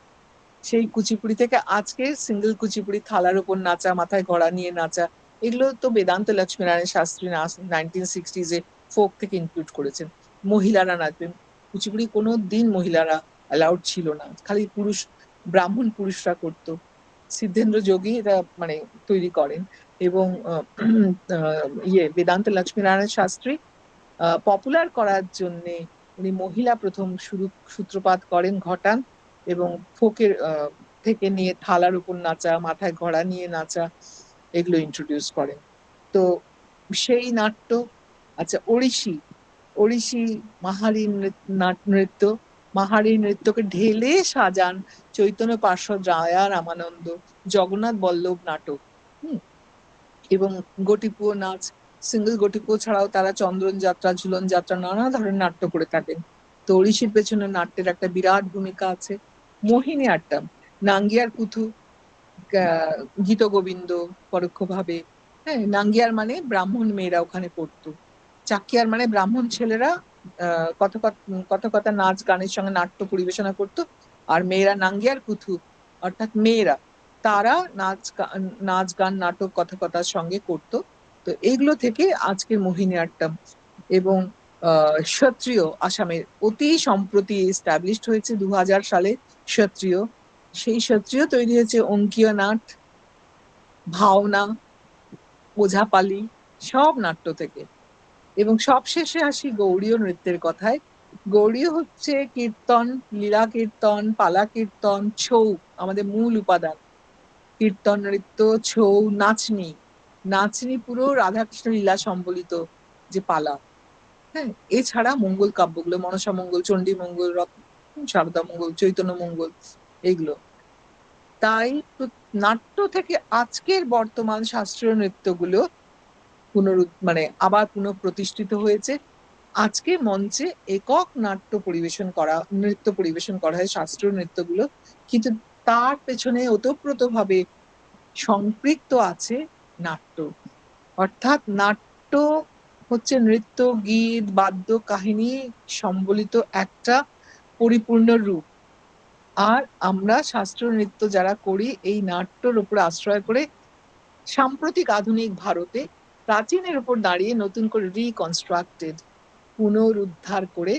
সেই কুচিপুড়ি থেকে আজকে সিঙ্গেল কুচিপুড়ি, থালার উপর নাচা, মাথায় ঘোড়া নিয়ে নাচা, এগুলো তো বেদান্ত লক্ষ্মীনারায়ণ শাস্ত্রী 1960s-এ ফোক থেকে ইনক্লুড করেছেন। মহিলারা নাচবেন কুচিপুড়ি, কোনো দিন মহিলারা অ্যালাউড ছিল না, খালি পুরুষ, ব্রাহ্মণ পুরুষরা করতো। সিদ্ধেন্দ্র যোগী এটা মানে তৈরি করেন, এবং বেদান্ত লক্ষ্মীনারায়ণ শাস্ত্রী পপুলার করার জন্য উনি মহিলা প্রথম সূত্রপাত করেন, ঘটান, এবং ফোকের থেকে নিয়ে থালার উপর নাচা, মাথায় ঘোড়া নিয়ে নাচা, এগুলো ইন্ট্রোডিউস করেন। তো সেই নাট্য। আচ্ছা, ওড়িশি, ওড়িশি মাহারি নৃত্য, মাহারি নৃত্যকে ঢেলে সাজান চৈতন্য পার্ষদ রায়া রামানন্দ, জগন্নাথ বল্লভ নাটক। এবং গোটিপুয় নাচ, সিঙ্গেল গোটিপুয় ছাড়াও তারা চন্দন যাত্রা, ঝুলন যাত্রা, নানা ধরনের নাট্য করে থাকেন। তো ওড়িশির পেছনে নাট্যের একটা বিরাট ভূমিকা আছে। মোহিনী আট্টম, নাঙ্গিয়ার কুথু, গীত গোবিন্দ পরোক্ষভাবে। হ্যাঁ, নাঙ্গিয়ার মানে ব্রাহ্মণ মেয়েরা ওখানে পড়তো, চাকিয়ার মানে ব্রাহ্মণ ছেলেরা কথকতা নাচ গানের সঙ্গে নাট্য পরিবেশনা করতো, আর মেয়েরা নাঙ্গিয়ার কুথু, অর্থাৎ মেয়েরা, তারা নাচ গান নাটক কথকতার সঙ্গে করতো। তো এইগুলো থেকে আজকের মোহিনী আট্টম। এবং ক্ষত্রিয় আসামের অতি সম্প্রতি এস্টাবলিশড হয়েছে 2000 সালে ক্ষত্রিয়। সেই ক্ষত্রিয় তৈরি হয়েছে অঙ্কীয় নাট, ভাওনা, ওঝাপালি, সব নাট্য থেকে। এবং সবশেষে আসি গৌড়ীয় নৃত্যের কথায়। গৌড়ীয় হচ্ছে কীর্তন, লীলা কীর্তন, পালা কীর্তন, ছৌ আমাদের মূল উপাদান। কীর্তন নৃত্য, ছৌ, নাচনি, নাচনি পুরো রাধাকৃষ্ণ লীলা সম্বলিত যে পালা। হ্যাঁ, এছাড়া মঙ্গল কাব্যগুলো, মনসা মঙ্গল, চণ্ডী মঙ্গল, শারদা মঙ্গল, চৈতন্য মঙ্গল, এগুলো। তাই নাট্য থেকে আজকের বর্তমান শাস্ত্রীয় নৃত্যগুলো মানে আবার পুনঃপ্রতিষ্ঠিত হয়েছে। আজকে মঞ্চে একক নৃত্য পরিবেশন করা হয় শাস্ত্রীয় নৃত্যগুলো, কিন্তু তার পেছনে ওতপ্রোতভাবে সম্পৃক্ত আছে নাট্য। অর্থাৎ নাট্য হচ্ছে নৃত্য, গীত, বাদ্য, কাহিনী সম্বলিত একটা পরিপূর্ণ রূপ। আর আমরা শাস্ত্রীয় নৃত্য যারা করি এই নাট্যর উপর আশ্রয় করে সাম্প্রতিক আধুনিক ভারতে প্রাচীনের উপর দাঁড়িয়ে নতুন করে রিকনস্ট্রাক্টেড, পুনরুদ্ধার করে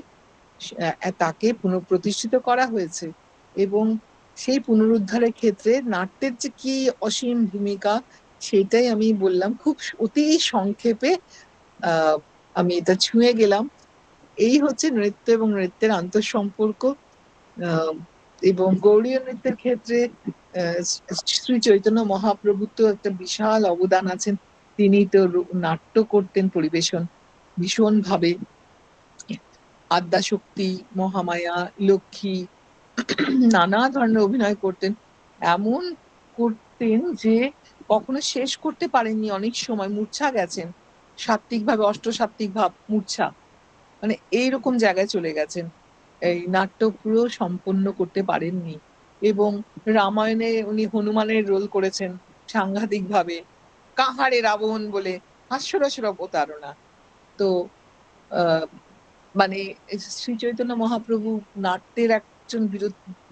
তাকে পুনঃপ্রতিষ্ঠিত করা হয়েছে। এবং সেই পুনরুদ্ধারের ক্ষেত্রে নাট্যের যে কি অসীম ভূমিকা, সেটাই আমি বললাম খুব অতি সংক্ষেপে। আমি এটা ছুঁয়ে গেলাম। এই হচ্ছে নৃত্য এবং নৃত্যের আন্তঃসম্পর্ক। এবং গৌড়ীয় নৃত্যের ক্ষেত্রে শ্রী চৈতন্য মহাপ্রভুর তো একটা বিশাল অবদান আছেন। তিনি তো নাট্য করতেন পরিবেশন ভীষণ ভাবে, আদ্যাশক্তি, মহামায়া, লক্ষ্মী, নানা ধরনের অভিনয় করতেন। এমন করতেন যে কখনো শেষ করতে পারেননি, অনেক সময় মূর্ছা গেছেন, সাত্ত্বিক ভাবে, অষ্টসাত্ত্বিক ভাব মূর্ছা, মানে এইরকম জায়গায় চলে গেছেন, এই নাট্য পুরো সম্পন্ন করতে পারেননি। এবং রামায়ণে উনি হনুমানের রোল করেছেন সাংঘাতিক ভাবে, কাহারে রাবণ বলে হাস্যরসের অবতারণা। তো আহ মানে শ্রী চৈতন্য মহাপ্রভু নাট্যের একজন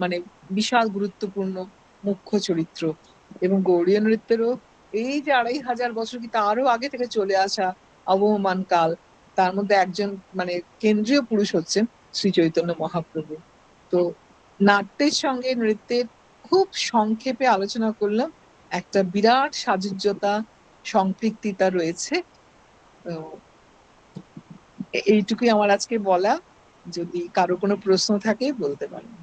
মানে বিশাল গুরুত্বপূর্ণ মুখ্য চরিত্র। এবং গৌড়ীয় নৃত্যেরও এই যে 2500 কি তারও আগে থেকে চলে আসা আবহমান কাল, তার মধ্যে একজন মানে কেন্দ্রীয় পুরুষ হচ্ছেন শ্রী চৈতন্য মহাপ্রভু। তো নাট্যের সঙ্গে নৃত্যের খুব সংক্ষেপে আলোচনা করলাম, একটা বিরাট সাযুজ্যতা, সম্পৃক্ততা রয়েছে। তো এইটুকুই আমার আজকে বলা। যদি কারো কোনো প্রশ্ন থাকে বলতে পারেন।